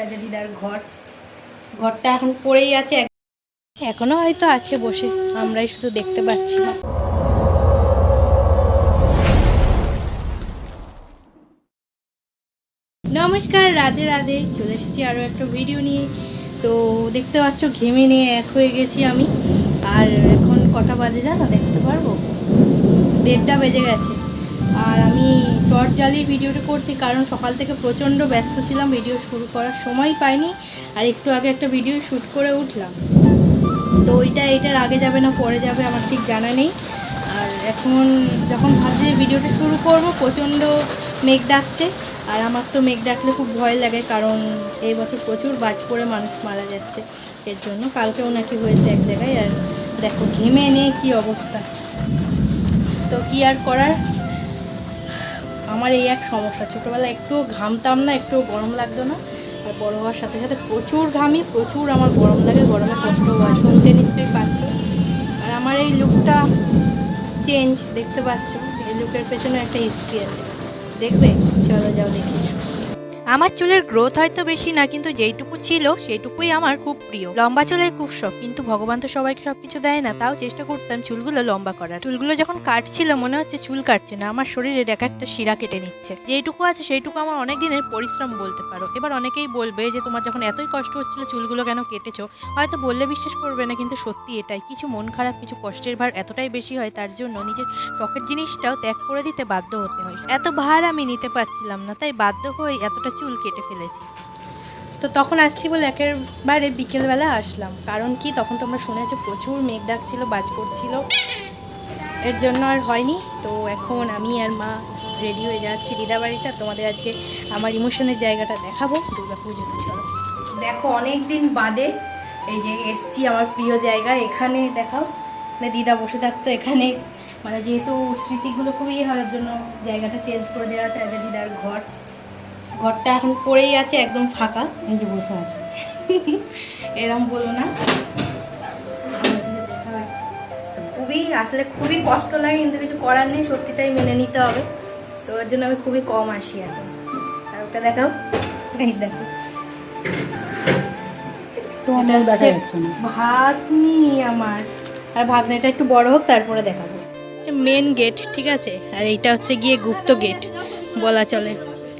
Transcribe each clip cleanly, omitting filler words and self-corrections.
দিদার ঘরটা এখন পড়েই আছে, এখনো হয়তো আছে বসে, আমরাই শুধু দেখতে পাচ্ছি না। নমস্কার, রাধে রাধে। চলে এসেছি আরও একটা ভিডিও নিয়ে। তো দেখতে পাচ্ছ ঘেমে নিয়ে এক হয়ে গেছি আমি। আর এখন কটা বাজে জানো, দেখতে পারবো 1:30টা বেজে গেছে। আর আমি টর্চ জ্বালিয়ে ভিডিওটা করছি, কারণ সকাল থেকে প্রচণ্ড ব্যস্ত ছিলাম, ভিডিও শুরু করার সময় পাইনি। আর একটু আগে একটা ভিডিও শ্যুট করে উঠলাম, তো এইটার আগে যাবে না পরে যাবে আমার ঠিক জানা নেই। আর এখন যখন ভাবছি ভিডিওটা শুরু করব, প্রচণ্ড মেঘ ডাকছে। আর আমার তো মেঘ ডাকলে খুব ভয় লাগে, কারণ এই বছর প্রচুর বাজ পড়ে মানুষ মারা যাচ্ছে, এর জন্য। কালকেও নাকি হয়েছে এক জায়গায়। আর দেখো ঘেমে নিয়ে কী অবস্থা। তো কি আর করার, আমার এই এক সমস্যা। ছোটোবেলায় একটুও ঘামতাম না, একটুও গরম লাগতো না। আর বড় হওয়ার সাথে সাথে প্রচুর ঘামি, প্রচুর আমার গরম লাগে, গরমে কষ্ট হয়, শুনতে নিশ্চয়ই পাচ্ছ। আর আমার এই লুকটা চেঞ্জ দেখতে পাচ্ছ, এই লুকের পেছনে একটা হিস্ট্রি আছে, দেখবে? চলো যাও দেখি। আমার চুলের গ্রোথ হয়তো বেশি না, কিন্তু যেইটুকু ছিল সেইটুকুই আমার খুব প্রিয়। লম্বা চুলের খুব শখ, কিন্তু ভগবান তো সবাইকে সবকিছু দেয় না। তাও চেষ্টা করতাম চুলগুলো লম্বা করার। চুলগুলো যখন কাটছিল মনে হচ্ছে চুল কাটছে না, আমার শরীরের এক একটা শিরা কেটে নিচ্ছে। যেইটুকু আছে সেইটুকু আমার অনেক দিনের পরিশ্রম বলতে পারো। এবার অনেকেই বলবে যে তোমার যখন এতই কষ্ট হচ্ছিল চুলগুলো কেন কেটেছো। হয়তো বললে বিশ্বাস করবে না, কিন্তু সত্যি এটাই। কিছু মন খারাপ, কিছু কষ্টের ভার এতটাই বেশি হয়, তার জন্য নিজের শখের জিনিসটাও ত্যাগ করে দিতে বাধ্য হতে হয়। এত ভার আমি নিতে পারছিলাম না, তাই বাধ্য হয়ে এতটা চুল কেটে ফেলেছি। তো তখন আসছি বলে একেবারে বিকেলবেলা আসলাম, কারণ কি তখন তোমরা শুনেছো প্রচুর মেঘ ডাকছিল, বাজ পড়ছিল, এর জন্য আর হয়নি। তো এখন আমি আর মা রেডি হয়ে যাচ্ছি দিদা বাড়িতে। তোমাদের আজকে আমার ইমোশনের জায়গাটা দেখাবো দুর্গা পুজোতে। চলো দেখো, অনেক দিন বাদে এই যে এসছি আমার প্রিয় জায়গা, এখানে দেখাও। মানে দিদা বসে থাকতো এখানে, মানে যেহেতু স্মৃতিগুলো খুবই হওয়ার জন্য জায়গাটা চেঞ্জ করে দেওয়া আছে। যে দিদার ঘরটা এখন পড়েই আছে, একদম ফাঁকা, কিন্তু বসে আছে। এরম বলো না, খুবই আসলে খুবই কষ্ট লাগে, কিন্তু কিছু করার নেই, সত্যিটাই মেনে নিতে হবে। তো ওর জন্য আমি খুবই কম আসি এখন। আর ওটা দেখাও, এই দেখো ভাগ্নি আমার। আর ভাগ্নিটা একটু বড় হোক, তারপরে দেখাবো। হচ্ছে মেন গেট, ঠিক আছে। আর এইটা হচ্ছে গিয়ে গুপ্ত গেট বলা চলে।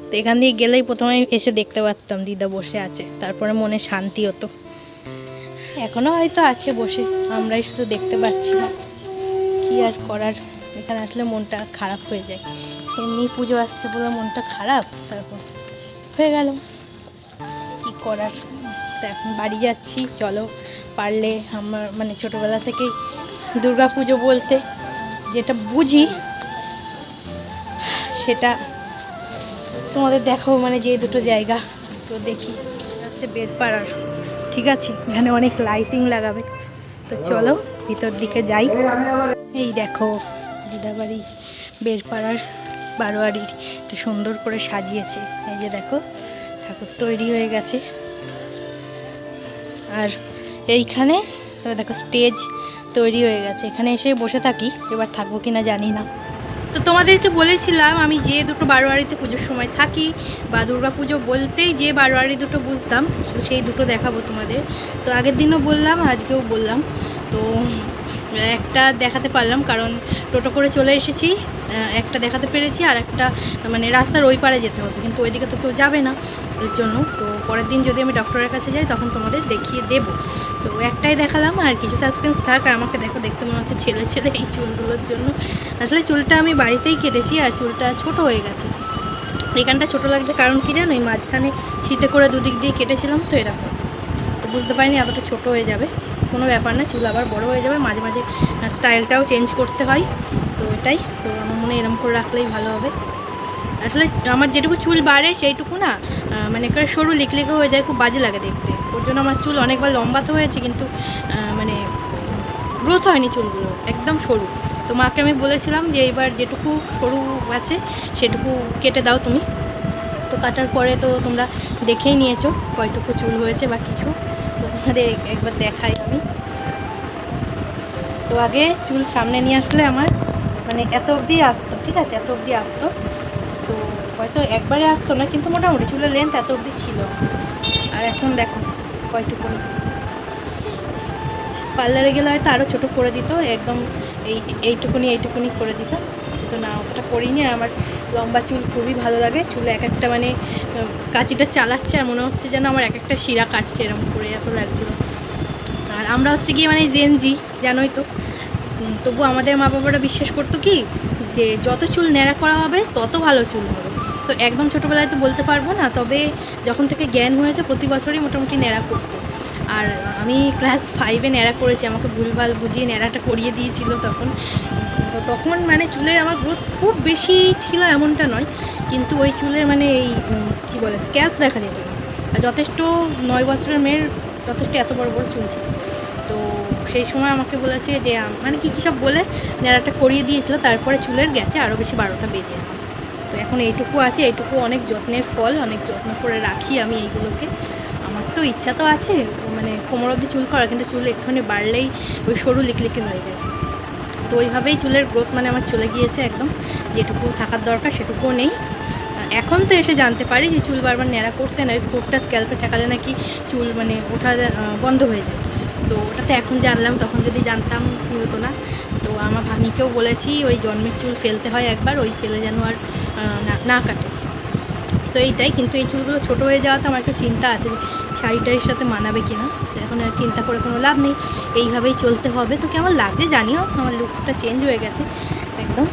তো এখান দিয়ে গেলেই প্রথমে এসে দেখতে পারতাম দিদা বসে আছে, তারপরে মনে শান্তি হতো। এখনও হয়তো আছে বসে, আমরাই শুধু দেখতে পাচ্ছি না। কি আর করার, এখানে আসলে মনটা খারাপ হয়ে যায়। এমনি পুজো আসছে বলে মনটা খারাপ, তারপর হয়ে গেল, কি করার। তো এখন বাড়ি যাচ্ছি, চলো। পারলে আমার মানে ছোটোবেলা থেকেই দুর্গা পুজো বলতে যেটা বুঝি সেটা তোমাদের দেখাবো, মানে যে দুটো জায়গা। তো দেখি হচ্ছে বেলপাড়ার, ঠিক আছে, এখানে অনেক লাইটিং লাগাবে। তো চলো ভিতর দিকে যাই। এই দেখো দিদাবাড়ি, বেলপাড়ার বারোয়ারির একটু সুন্দর করে সাজিয়েছে। এই যে দেখো ঠাকুর তৈরি হয়ে গেছে। আর এইখানে দেখো স্টেজ তৈরি হয়ে গেছে, এখানে এসে বসে থাকি। এবার থাকবো কিনা জানি না। তো তোমাদেরকে বলেছিলাম আমি যে দুটো বারোয়ারিতে পুজোর সময় থাকি, বা দুর্গা পুজো বলতেই যে বারোয়ারি দুটো বুঝতাম, সেই দুটো দেখাবো তোমাদের। তো আগের দিনও বললাম, আজকেও বললাম। তো একটা দেখাতে পারলাম, কারণ টোটো করে চলে এসেছি। একটা দেখাতে পেরেছি, আর একটা মানে রাস্তার ওই পারে যেতে হতো, কিন্তু ওইদিকে তো কেউ যাবে না, ওর জন্য। তো পরের দিন যদি আমি ডক্টরের কাছে যাই তখন তোমাদের দেখিয়ে দেবো। তো একটাই দেখালাম, আর কিছু সাসপেন্স থাক। আর আমাকে দেখো, দেখতে মনে হচ্ছে ছেলে ছেলে এই চুলগুলোর জন্য। আসলে চুলটা আমি বাড়িতেই কেটেছি, আর চুলটা ছোট হয়ে গেছে। এখানটা ছোট লাগছে কারণ কি জানো, এই মাঝখানে শীতে করে দুদিক দিয়ে কেটেছিলাম, তো এরকম। তো বুঝতে পারিনি এতটা ছোট হয়ে যাবে। কোনো ব্যাপার না, চুল আবার বড় হয়ে যাবে, মাঝে মাঝে স্টাইলটাও চেঞ্জ করতে হয়। তো এটাই, তো আমার মনে হয় এরকম করে রাখলেই ভালো হবে। আসলে আমার যেটুকু চুল বাড়ে সেইটুকু না, মানে একটা সরু লিকলিকে হয়ে যায়, খুব বাজে লাগে দেখতে। ওর জন্য আমার চুল অনেকবার লম্বাতে হয়েছে, কিন্তু মানে গ্রোথ হয়নি চুলগুলো, একদম সরু। তো মাকে আমি বলেছিলাম যে এইবার যেটুকু সরু আছে সেটুকু কেটে দাও তুমি। তো কাটার পরে তো তোমরা দেখেই নিয়েছো কয়টুকু চুল হয়েছে বা কিছু। তো তোমাদের একবার দেখাই আমি। তো আগে চুল সামনে নিয়ে আসলে আমার মানে এত অবধি আসতো, ঠিক আছে, এত অবধি আসতো। তো হয়তো একবারে আসতো না, কিন্তু মোটামুটি চুলের লেন্থ এত অবধি ছিল। এখন দেখো কয়টুকু। পার্লারে গেলে হয়তো আরও ছোটো করে দিত, একদম এইটুকুনি করে দিত, কিন্তু না অতটা করিনি। আর আমার লম্বা চুল খুবই ভালো লাগে, চুলে এক একটা মানে কাঁচিটা চালাচ্ছে আর মনে হচ্ছে যেন আমার এক একটা শিরা কাটছে, এরকম করে এত লাগছিল। আর আমরা হচ্ছে গিয়ে মানে জেনজি, জানোই তো, তবু আমাদের মা বাবারা বিশ্বাস করতো কি যে যত চুল ন্যাড়া করা হবে তত ভালো চুল হবে। তো একদম ছোটোবেলায় তো বলতে পারবো না, তবে যখন থেকে জ্ঞান হয়েছে প্রতি বছরই মোটামুটি ন্যাড়া করতো। আর আমি ক্লাস 5-এ ন্যাড়া করেছি, আমাকে ভুলভাল বুঝিয়ে ন্যাড়াটা করিয়ে দিয়েছিল তখন। তো তখন মানে চুলের আমার গ্রোথ খুব বেশি ছিল এমনটা নয়, কিন্তু ওই চুলের মানে এই কী বলে স্ক্যাল্প দেখা যেত না। আর যথেষ্ট 9 বছরের মেয়ের যথেষ্ট এত বড় বড় চুল ছিল। তো সেই সময় আমাকে বলেছে যে মানে কী সব বলে ন্যাড়াটা করিয়ে দিয়েছিল, তারপরে চুলের গেছে আরও বেশি 12টা বেজে এখন। তো এখন এইটুকু আছে, এইটুকু অনেক যত্নের ফল, অনেক যত্ন করে রাখি আমি এইগুলোকে। আমার তো ইচ্ছা তো আছে মানে কোমর অবধি চুল করা, কিন্তু চুল একটুখানি বাড়লেই ওই সরু লিকলিকে হয়ে যায়। তো ওইভাবেই চুলের গ্রোথ মানে আমার চলে গিয়েছে একদম, যেটুকু থাকার দরকার সেটুকুও নেই। এখন তো এসে জানতে পারি যে চুল বারবার ন্যাড়া করতে নয়, খোপটা স্ক্যাল্পে ঠেকালে নাকি চুল মানে ওঠা বন্ধ হয়ে যায়। তো ওটাতে এখন জানলাম, তখন যদি জানতাম কী হতো না। তো আমার ভাগ্নিকেও বলেছি ওই জন্মের চুল ফেলতে হয় একবার, ওই ফেলে যেন আর না কাটে। তো এইটাই, কিন্তু এই চুলগুলো ছোটো হয়ে যাওয়াতে আমার একটু চিন্তা আছে শাড়িটার সাথে মানাবে কি না। তো এখন আর চিন্তা করে কোনো লাভ নেই, এইভাবেই চলতে হবে। তো কেমন লাগছে জানিও, আমার লুকসটা চেঞ্জ হয়ে গেছে একদম।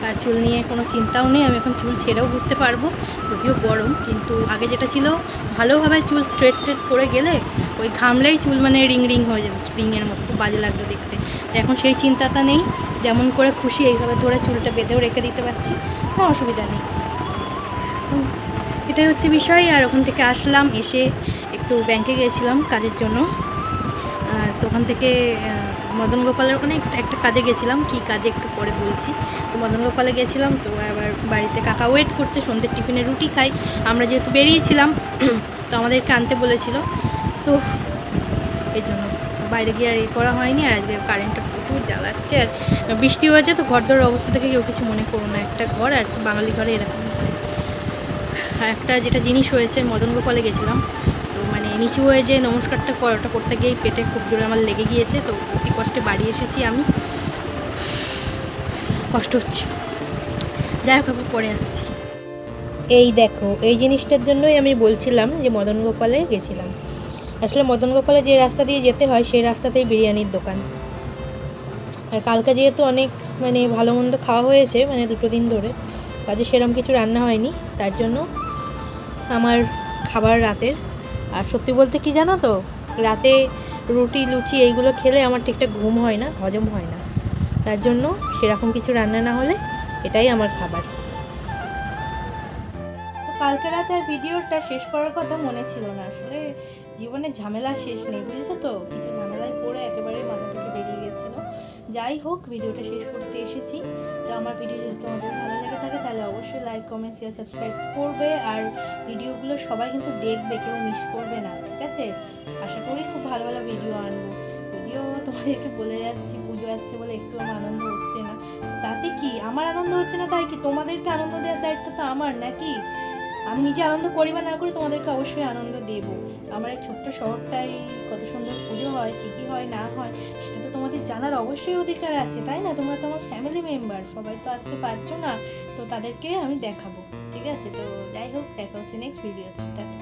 আর চুল নিয়ে কোনো চিন্তাও নেই, আমি এখন চুল ছেড়েও ঘুরতে পারবো, যদিও গরম। কিন্তু আগে যেটা ছিল ভালোভাবে চুল স্ট্রেট করে গেলে ওই ঘামলেই চুল মানে রিং হয়ে যেত, স্প্রিংয়ের মতো, খুব বাজে লাগতো দেখতে। তো এখন সেই চিন্তাটা নেই, যেমন করে খুশি এইভাবে ধরে চুলটা বেঁধেও রেখে দিতে পারছি, কোনো অসুবিধা নেই। এটাই হচ্ছে বিষয়। আর ওখান থেকে আসলাম, এসে একটু ব্যাংকে গিয়েছিলাম কাজের জন্য। আর তো ওখান থেকে মদন গোপালের ওখানে একটা কাজে গেছিলাম, কী কাজে একটু পরে বলছি। তো মদন গোপালে গেছিলাম, তো আবার বাড়িতে কাকা ওয়েট করছে, সন্ধ্যের টিফিনে রুটি খাই আমরা, যেহেতু বেরিয়েছিলাম তো আমাদেরকে আনতে বলেছিল, তো এই জন্য বাইরে গিয়ে আর করা হয়নি। আর আজকে কারেন্টটা প্রচুর জ্বালাচ্ছে, আর বৃষ্টি হয়েছে, তো ঘরদোর অবস্থা থেকে কেউ কিছু মনে করো না, একটা ঘর আর বাঙালি ঘরে এরকম। আর একটা যেটা জিনিস হয়েছে, মদন গোপালে গেছিলাম, তো মানে নিচু হয়ে যে নমস্কারটা ওটা করতে গিয়েই পেটে খুব জোরে আমার লেগে গিয়েছে। তো অতি কষ্টে বাড়ি এসেছি আমি, কষ্ট হচ্ছে, যাই হোক আবার পরে আসছি। এই দেখো, এই জিনিসটার জন্যই আমি বলছিলাম যে মদন গোপালে গেছিলাম। আসলে মদন গোপালে যে রাস্তা দিয়ে যেতে হয় সেই রাস্তাতেই বিরিয়ানির দোকান। আর কালকে যেহেতু অনেক মানে ভালো মন্দ খাওয়া হয়েছে, মানে 2 দিন ধরে কাজে সেরকম কিছু রান্না হয়নি, তার জন্য আমার খাবার রাতের। আর সত্যি বলতে কি জানো তো, রাতে রুটি লুচি এইগুলো খেলে আমার ঠিকঠাক ঘুম হয় না, হজম হয় না, তার জন্য সেরকম কিছু রান্না না হলে এটাই আমার খাবার। তো কালকে রাতে আর ভিডিওটা শেষ করার কথা মনে ছিল না, আসলে জীবনে ঝামেলা শেষ নেই, বুঝেছো তো, কিছু ঝামেলায় পড়ে একেবারে মাথা থেকে বেরিয়ে গেছিলো। যাই হোক, ভিডিওটা শেষ করতে এসেছি। তো আমার ভিডিও যদি তোমাদের ভালো লেগে থাকে তাহলে অবশ্যই লাইক কমেন্ট শেয়ার সাবস্ক্রাইব করবে। আর ভিডিওগুলো সবাই কিন্তু দেখবে, কেউ মিস করবে না, ঠিক আছে? আশা করি খুব ভালো ভালো ভিডিও আনবো। যদিও তোমাদেরকে বলে যাচ্ছি পুজো আসছে বলে একটু আমার আনন্দ হচ্ছে না, তাতে কি আমার আনন্দ হচ্ছে না তাই কি তোমাদেরকে আনন্দ দেওয়ার দায়িত্ব তো আমার নাকি? আমি নিজে আনন্দ করি বা না করি, তোমাদেরকে অবশ্যই আনন্দ দেবো। আমার এই ছোট্ট শহরটায় কত সুন্দর পুজো হয়, কী কী হয় না হয় সেটা তো তোমাদের জানার অবশ্যই অধিকার আছে, তাই না? তোমরা তো আমার ফ্যামিলি মেম্বার, সবাই তো আসতে পারছো না, তো তাদেরকে আমি দেখাবো, ঠিক আছে? তো যাই হোক, দেখা হচ্ছে নেক্সট ভিডিওতে। টাটা।